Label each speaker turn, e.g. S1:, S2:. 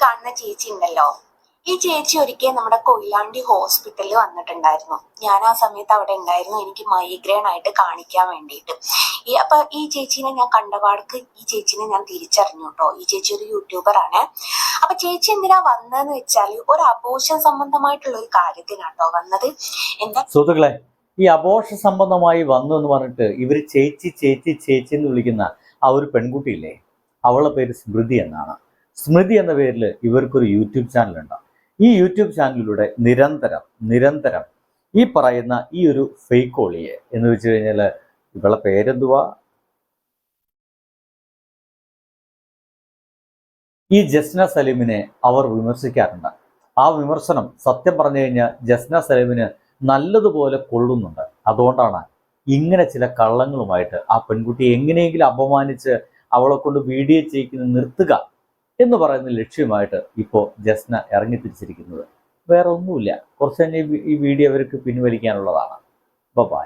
S1: കാണുന്ന ചേച്ചി ഉണ്ടല്ലോ, ഈ ചേച്ചി ഒരിക്കൽ നമ്മുടെ കൊയിലാണ്ടി ഹോസ്പിറ്റലിൽ വന്നിട്ടുണ്ടായിരുന്നു. ഞാൻ ആ സമയത്ത് അവിടെ ഉണ്ടായിരുന്നു, എനിക്ക് മൈഗ്രെയിൻ ആയിട്ട് കാണിക്കാൻ വേണ്ടിയിട്ട്. അപ്പൊ ഈ ചേച്ചീനെ ഞാൻ കണ്ടപാടക്ക് ഈ ചേച്ചീനെ ഞാൻ തിരിച്ചറിഞ്ഞു കേട്ടോ. ഈ ചേച്ചി ഒരു യൂട്യൂബറാണ്. അപ്പൊ ചേച്ചി എന്തിനാ വന്നതെന്ന് വെച്ചാൽ ഒരു അബോർഷൻ സംബന്ധമായിട്ടുള്ള ഒരു കാര്യത്തിനാട്ടോ വന്നത്. എന്താ
S2: സുഹൃത്തുക്കളെ, ഈ അബോർഷൻ സംബന്ധമായി വന്നു എന്ന് പറഞ്ഞിട്ട് ഇവർ ചേച്ചി ചേച്ചി ചേച്ചി എന്ന് വിളിക്കുന്ന ആ ഒരു പെൺകുട്ടിയില്ലേ, അവളുടെ പേര് സ്മൃതി എന്നാണ്. സ്മൃതി എന്ന പേരിൽ ഇവർക്കൊരു യൂട്യൂബ് ചാനലുണ്ട്. ഈ യൂട്യൂബ് ചാനലിലൂടെ നിരന്തരം ഈ പറയുന്ന ഈ ഒരു ഫേക്ക് ഓളിയെ എന്ന് വെച്ച് കഴിഞ്ഞാൽ, ഇവളെ പേരെന്തുവാ, ഈ ജസ്ന സലീമിനെ അവർ വിമർശിക്കാറുണ്ട്. ആ വിമർശനം സത്യം പറഞ്ഞു കഴിഞ്ഞാൽ ജസ്ന സലീമിന് നല്ലതുപോലെ കൊള്ളുന്നുണ്ട്. അതുകൊണ്ടാണ് ഇങ്ങനെ ചില കള്ളങ്ങളുമായിട്ട് ആ പെൺകുട്ടിയെ എങ്ങനെയെങ്കിലും അപമാനിച്ച് അവളെ കൊണ്ട് വീഡിയോ ചെയ്യിക്കുന്നത് നിർത്തുക എന്ന് പറയുന്ന ലക്ഷ്യമായിട്ട് ഇപ്പോൾ ജസ്ന ഇറങ്ങി തിരിച്ചിരിക്കുന്നത്. വേറെ ഒന്നുമില്ല, കുറച്ച് കഴിഞ്ഞ് ഈ വീഡിയോ അവർക്ക് പിൻവലിക്കാനുള്ളതാണ്. ബൈ.